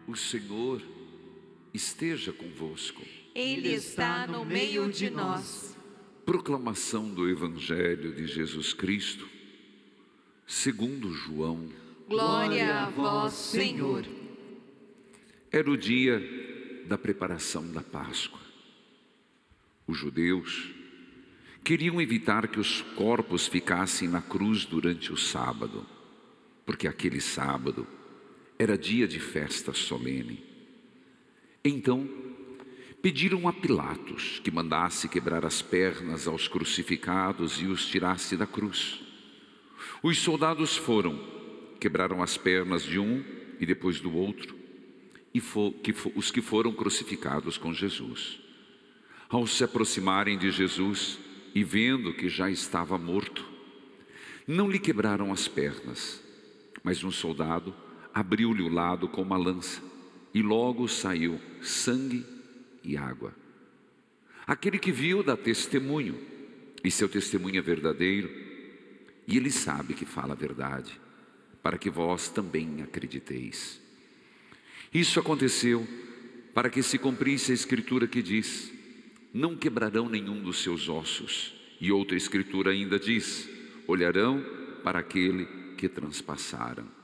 O Senhor esteja convosco. Ele está no meio de nós. Proclamação do Evangelho de Jesus Cristo, segundo João. Glória a vós, Senhor. Era o dia da preparação da Páscoa. Os judeus queriam evitar que os corpos ficassem na cruz durante o sábado, porque aquele sábado era dia de festa solene. Então, pediram a Pilatos que mandasse quebrar as pernas aos crucificados e os tirasse da cruz. Os soldados foram, quebraram as pernas de um e depois do outro, e os que foram crucificados com Jesus. Ao se aproximarem de Jesus e vendo que já estava morto, não lhe quebraram as pernas, mas um soldado abriu-lhe o lado com uma lança e logo saiu sangue e água. Aquele que viu dá testemunho, e seu testemunho é verdadeiro, e ele sabe que fala a verdade, para que vós também acrediteis. Isso aconteceu para que se cumprisse a escritura que diz: não quebrarão nenhum dos seus ossos. E outra escritura ainda diz: olharão para aquele que transpassaram.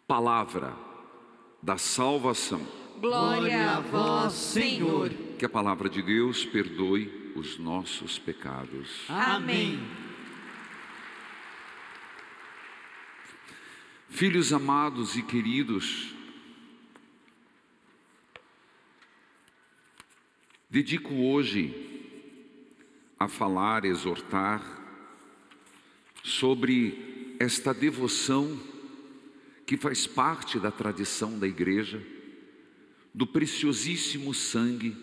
Palavra da salvação. Glória a vós, Senhor. Que a palavra de Deus perdoe os nossos pecados. Amém. Filhos amados e queridos, dedico hoje a falar, exortar sobre esta devoção que faz parte da tradição da igreja, do preciosíssimo sangue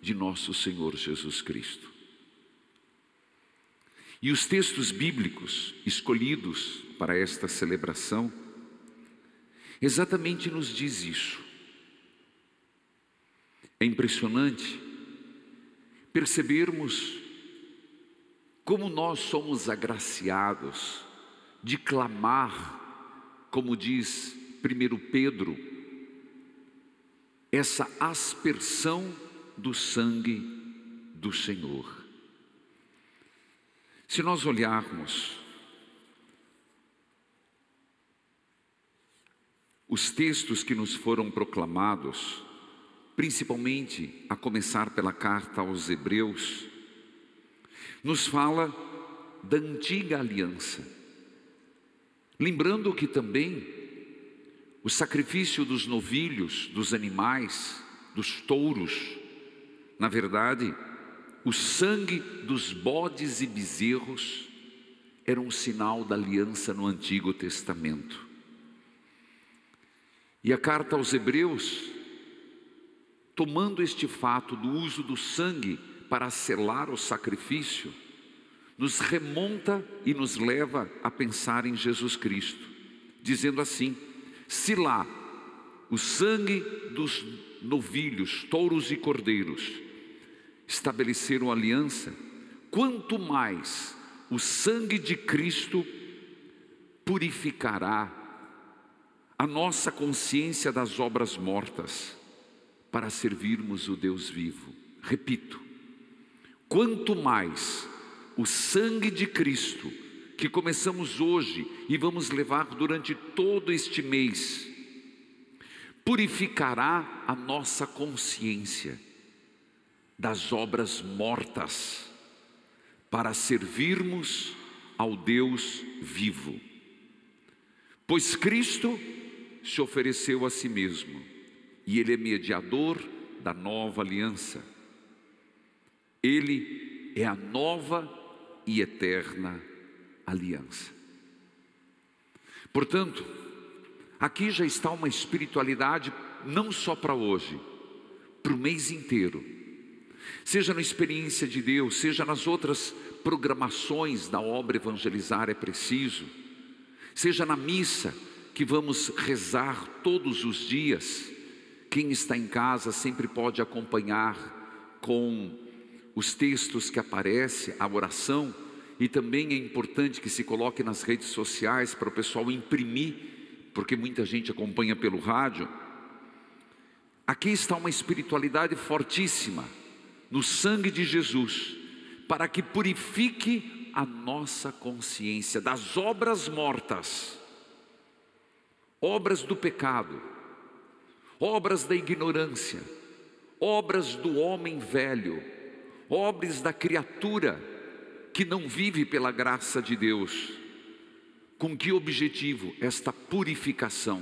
de nosso Senhor Jesus Cristo. E os textos bíblicos escolhidos para esta celebração exatamente nos diz isso. É impressionante percebermos como nós somos agraciados de clamar, como diz 1 Pedro, essa aspersão do sangue do Senhor. Se nós olharmos os textos que nos foram proclamados, principalmente a começar pela carta aos Hebreus, nos fala da antiga aliança, lembrando que também o sacrifício dos novilhos, dos animais, dos touros, na verdade, o sangue dos bodes e bezerros era um sinal da aliança no Antigo Testamento. E a carta aos Hebreus, tomando este fato do uso do sangue para selar o sacrifício, nos remonta e nos leva a pensar em Jesus Cristo, dizendo assim: se lá o sangue dos novilhos, touros e cordeiros estabeleceram aliança, quanto mais o sangue de Cristo purificará a nossa consciência das obras mortas, para servirmos o Deus vivo. Repito, quanto mais o sangue de Cristo, que começamos hoje e vamos levar durante todo este mês, purificará a nossa consciência das obras mortas, para servirmos ao Deus vivo. Pois Cristo se ofereceu a si mesmo, e Ele é mediador da nova aliança. Ele é a nova e eterna aliança. Portanto, aqui já está uma espiritualidade não só para hoje, para o mês inteiro. Seja na experiência de Deus, seja nas outras programações da obra Evangelizar é Preciso, seja na missa que vamos rezar todos os dias. Quem está em casa sempre pode acompanhar com os textos que aparecem, a oração, e também é importante que se coloque nas redes sociais para o pessoal imprimir, porque muita gente acompanha pelo rádio. Aqui está uma espiritualidade fortíssima no sangue de Jesus, para que purifique a nossa consciência das obras mortas, obras do pecado, obras da ignorância, obras do homem velho, obras da criatura que não vive pela graça de Deus. Com que objetivo? Esta purificação,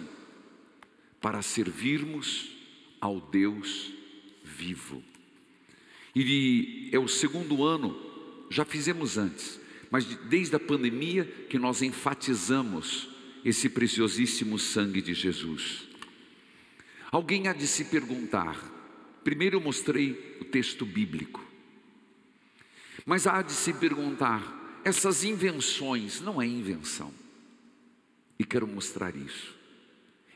para servirmos ao Deus vivo. E é o segundo ano, já fizemos antes, mas desde a pandemia que nós enfatizamos esse preciosíssimo sangue de Jesus. Alguém há de se perguntar, primeiro eu mostrei o texto bíblico, mas há de se perguntar, essas invenções não é invenção, e quero mostrar isso,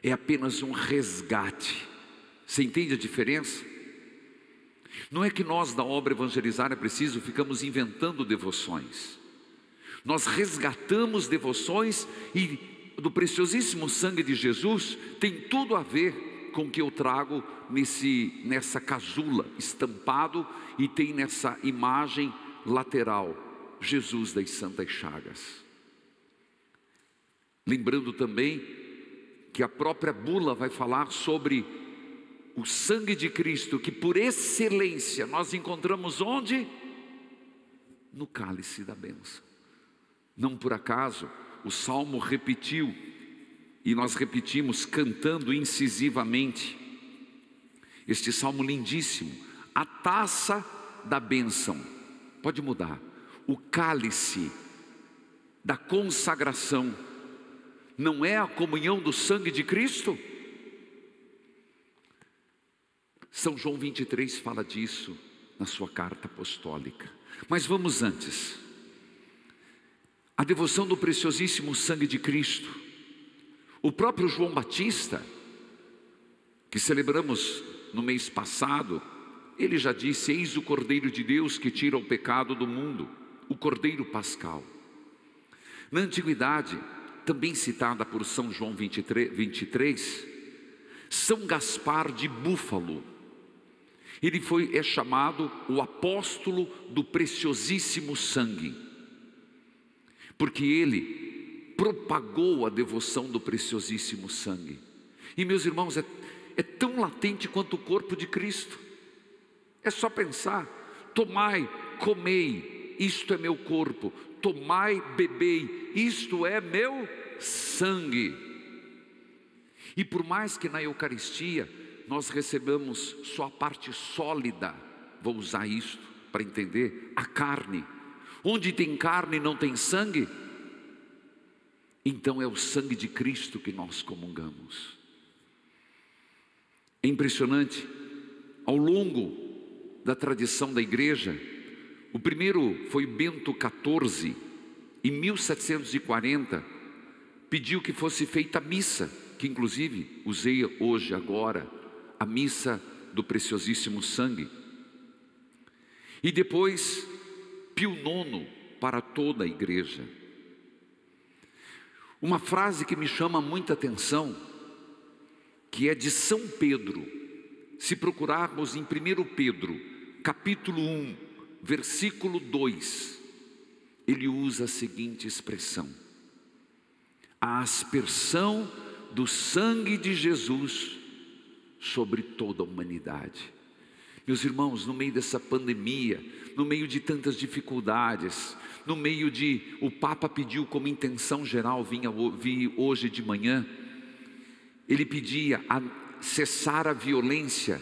é apenas um resgate. Você entende a diferença? Não é que nós da obra Evangelizar é Preciso ficamos inventando devoções. Nós resgatamos devoções e do preciosíssimo sangue de Jesus tem tudo a ver com o que eu trago nessa casula estampado e tem nessa imagem lateral, Jesus das Santas Chagas. Lembrando também que a própria bula vai falar sobre o sangue de Cristo, que por excelência nós encontramos onde? No cálice da bênção. Não por acaso o Salmo repetiu, e nós repetimos cantando incisivamente, este Salmo lindíssimo, a taça da bênção, pode mudar, o cálice da consagração, não é a comunhão do sangue de Cristo? São João 23 fala disso na sua carta apostólica. Mas vamos antes. A devoção do preciosíssimo sangue de Cristo. O próprio João Batista, que celebramos no mês passado, ele já disse: eis o Cordeiro de Deus que tira o pecado do mundo, o Cordeiro Pascal. Na antiguidade, também citada por São João 23, São Gaspar de Búfalo, ele é chamado o apóstolo do preciosíssimo sangue, porque ele propagou a devoção do preciosíssimo sangue. E meus irmãos, é tão latente quanto o corpo de Cristo. É só pensar: tomai, comei, isto é meu corpo, tomai, bebei, isto é meu sangue. E por mais que na Eucaristia nós recebemos só a parte sólida, vou usar isto para entender, a carne. Onde tem carne não tem sangue, então é o sangue de Cristo que nós comungamos. É impressionante, ao longo da tradição da igreja, o primeiro foi Bento XIV, em 1740, pediu que fosse feita a missa, que inclusive usei hoje, agora, a missa do preciosíssimo sangue. E depois Pio IX para toda a igreja. Uma frase que me chama muita atenção, que é de São Pedro. Se procurarmos em 1 Pedro, capítulo 1, versículo 2, ele usa a seguinte expressão: a aspersão do sangue de Jesus sobre toda a humanidade. Meus irmãos, no meio dessa pandemia, no meio de tantas dificuldades, no meio de, o Papa pediu como intenção geral, vi hoje de manhã, ele pedia a cessar a violência.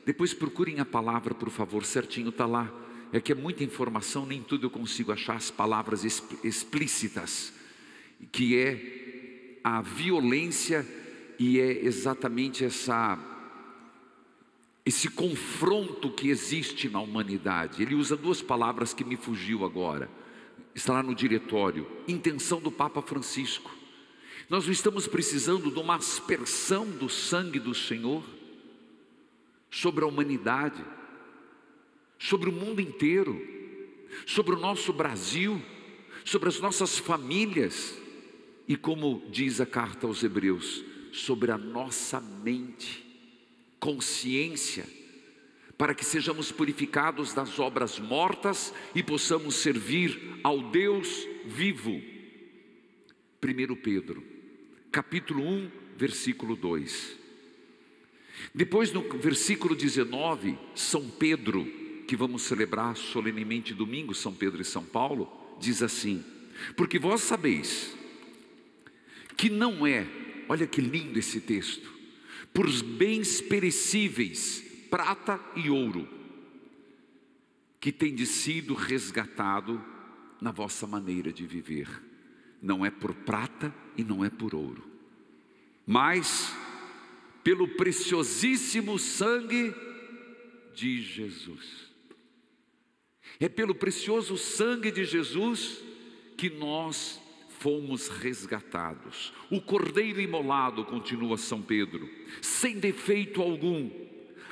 Depois procurem a palavra, por favor, certinho está lá. É que é muita informação, nem tudo eu consigo achar as palavras explícitas, que é a violência, e é exatamente esse confronto que existe na humanidade. Ele usa duas palavras que me fugiu agora, está lá no diretório: intenção do Papa Francisco. Nós estamos precisando de uma aspersão do sangue do Senhor sobre a humanidade, sobre o mundo inteiro, sobre o nosso Brasil, sobre as nossas famílias e, como diz a carta aos Hebreus, sobre a nossa mente. consciência, para que sejamos purificados das obras mortas e possamos servir ao Deus vivo. 1 Pedro, capítulo 1, versículo 2. Depois, no versículo 19, São Pedro, que vamos celebrar solenemente domingo, São Pedro e São Paulo, diz assim: porque vós sabeis que não é, olha que lindo esse texto, por bens perecíveis, prata e ouro, que tendes sido resgatado na vossa maneira de viver. Não é por prata e não é por ouro, mas pelo preciosíssimo sangue de Jesus. É pelo precioso sangue de Jesus que nós fomos resgatados. O cordeiro imolado, continua São Pedro, sem defeito algum,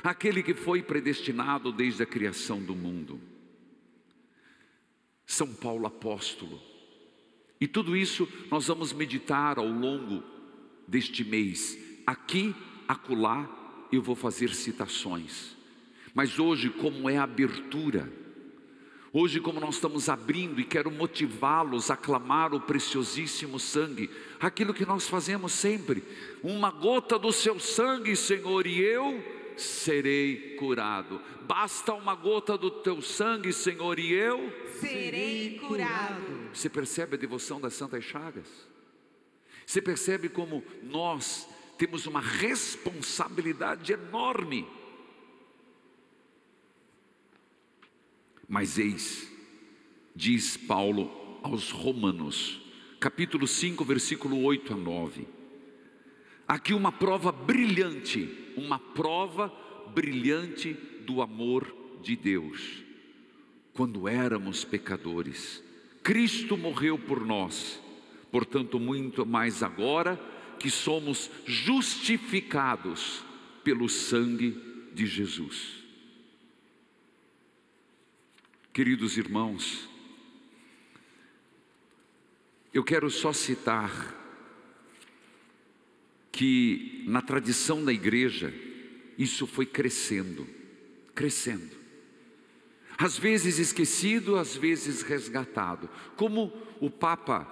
aquele que foi predestinado desde a criação do mundo. São Paulo apóstolo. E tudo isso nós vamos meditar ao longo deste mês. Aqui, acolá, eu vou fazer citações. Mas hoje, como é a abertura, hoje como nós estamos abrindo e quero motivá-los a clamar o preciosíssimo sangue, aquilo que nós fazemos sempre: uma gota do seu sangue, Senhor, e eu serei curado. Basta uma gota do teu sangue, Senhor, e eu serei curado. Você percebe a devoção das Santas Chagas? Você percebe como nós temos uma responsabilidade enorme? Mas eis, diz Paulo aos Romanos, capítulo 5, versículo 8 a 9, aqui uma prova brilhante do amor de Deus. Quando éramos pecadores, Cristo morreu por nós, portanto muito mais agora que somos justificados pelo sangue de Jesus. Queridos irmãos, eu quero só citar que na tradição da igreja isso foi crescendo, às vezes esquecido, às vezes resgatado, como o Papa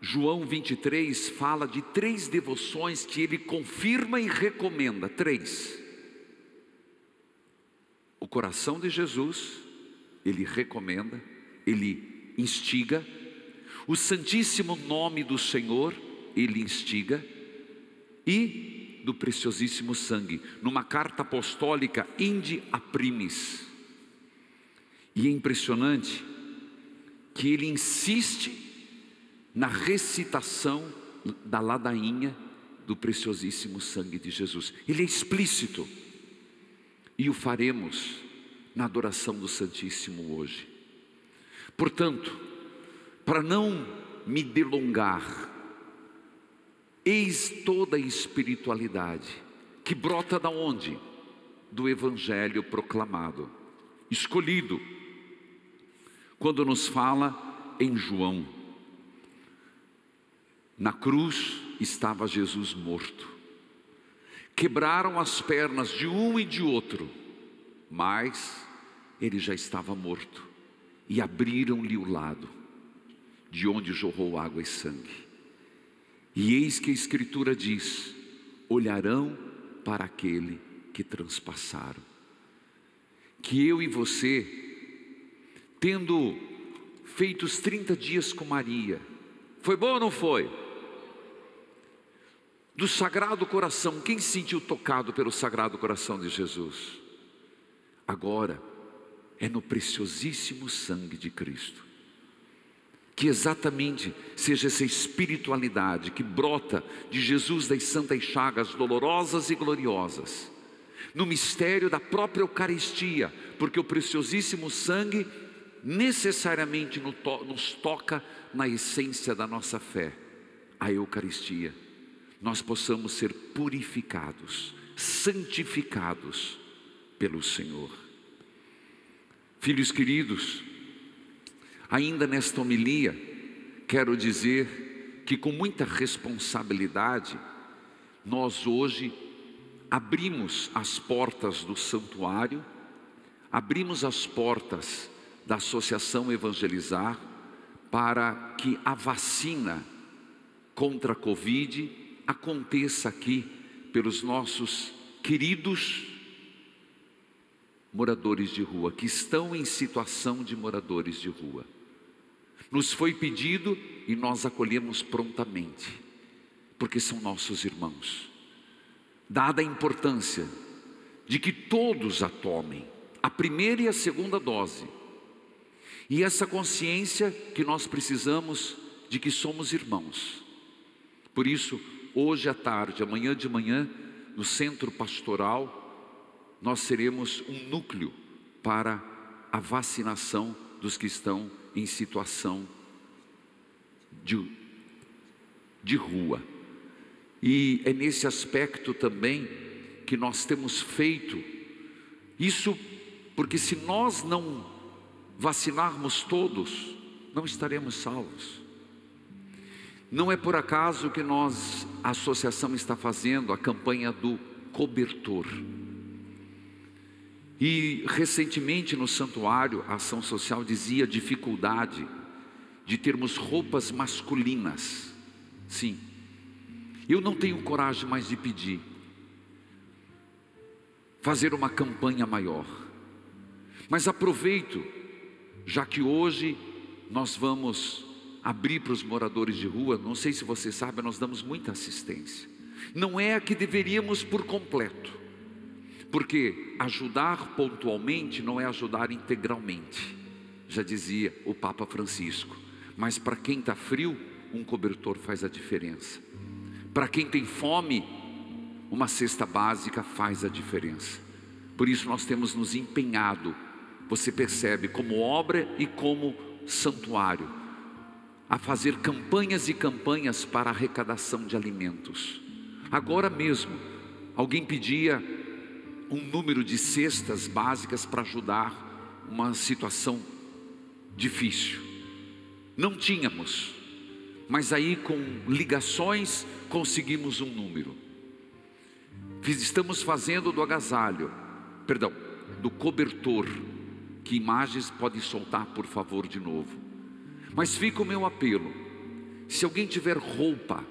João 23 fala de 3 devoções que ele confirma e recomenda. 3: o coração de Jesus, ele recomenda, ele instiga; o Santíssimo Nome do Senhor, ele instiga; e do preciosíssimo sangue, numa carta apostólica, Inde Aprimis. E é impressionante que ele insiste na recitação da ladainha do preciosíssimo sangue de Jesus. Ele é explícito, e o faremos na adoração do Santíssimo hoje. Portanto, para não me delongar, eis toda a espiritualidade que brota da onde? Do Evangelho proclamado, escolhido, quando nos fala em João: na cruz estava Jesus morto, quebraram as pernas de um e de outro, mas ele já estava morto, e abriram-lhe o lado, de onde jorrou água e sangue. E eis que a Escritura diz: olharão para aquele que transpassaram. Que eu e você, tendo feito os 30 dias com Maria, foi bom ou não foi? Do Sagrado Coração, quem se sentiu tocado pelo Sagrado Coração de Jesus? Agora é no preciosíssimo sangue de Cristo que exatamente seja essa espiritualidade que brota de Jesus das Santas Chagas dolorosas e gloriosas, no mistério da própria Eucaristia, porque o preciosíssimo sangue necessariamente nos toca na essência da nossa fé, a Eucaristia. Nós possamos ser purificados, santificados pelo Senhor. Filhos queridos, ainda nesta homilia, quero dizer que com muita responsabilidade, nós hoje abrimos as portas do santuário, abrimos as portas da Associação Evangelizar para que a vacina contra a Covid aconteça aqui pelos nossos queridos moradores de rua, que estão em situação de moradores de rua. Nos foi pedido e nós acolhemos prontamente, porque são nossos irmãos. Dada a importância de que todos a tomem, a primeira e a segunda dose, e essa consciência que nós precisamos de que somos irmãos. Por isso, hoje à tarde, amanhã de manhã, no centro pastoral, nós teremos um núcleo para a vacinação dos que estão em situação de rua. E é nesse aspecto também que nós temos feito isso, porque se nós não vacinarmos todos, não estaremos salvos. Não é por acaso que a associação está fazendo a campanha do cobertor. E recentemente no santuário, a ação social dizia a dificuldade de termos roupas masculinas. Sim, eu não tenho coragem mais de pedir, fazer uma campanha maior. Mas aproveito, já que hoje nós vamos abrir para os moradores de rua, não sei se você sabe, nós damos muita assistência. Não é a que deveríamos por completo, porque ajudar pontualmente não é ajudar integralmente, já dizia o Papa Francisco. Mas para quem está frio, um cobertor faz a diferença. Para quem tem fome, uma cesta básica faz a diferença. Por isso nós temos nos empenhado, você percebe, como obra e como santuário, a fazer campanhas e campanhas para arrecadação de alimentos. Agora mesmo, alguém pedia um número de cestas básicas para ajudar uma situação difícil. Não tínhamos, mas aí com ligações conseguimos um número. Estamos fazendo do agasalho, do cobertor, que imagens pode soltar por favor de novo. Mas fica o meu apelo, se alguém tiver roupa,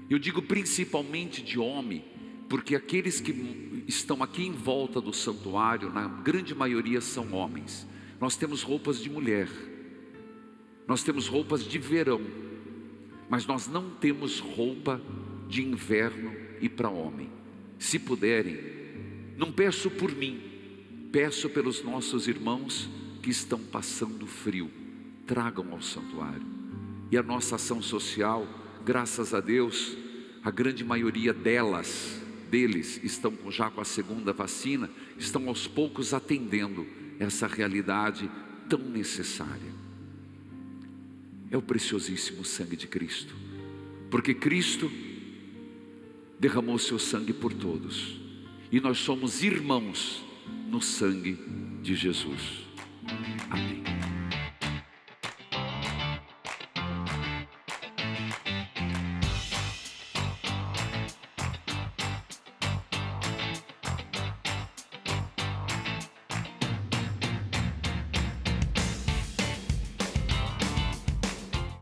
eu digo principalmente de homem, porque aqueles que estão aqui em volta do santuário, na grande maioria são homens. Nós temos roupas de mulher, nós temos roupas de verão, mas nós não temos roupa de inverno e para homem. Se puderem, não peço por mim, peço pelos nossos irmãos que estão passando frio, tragam ao santuário. E a nossa ação social, graças a Deus, a grande maioria deles estão já com a segunda vacina, estão aos poucos atendendo essa realidade tão necessária. É o preciosíssimo sangue de Cristo, porque Cristo derramou seu sangue por todos, e nós somos irmãos no sangue de Jesus. Amém.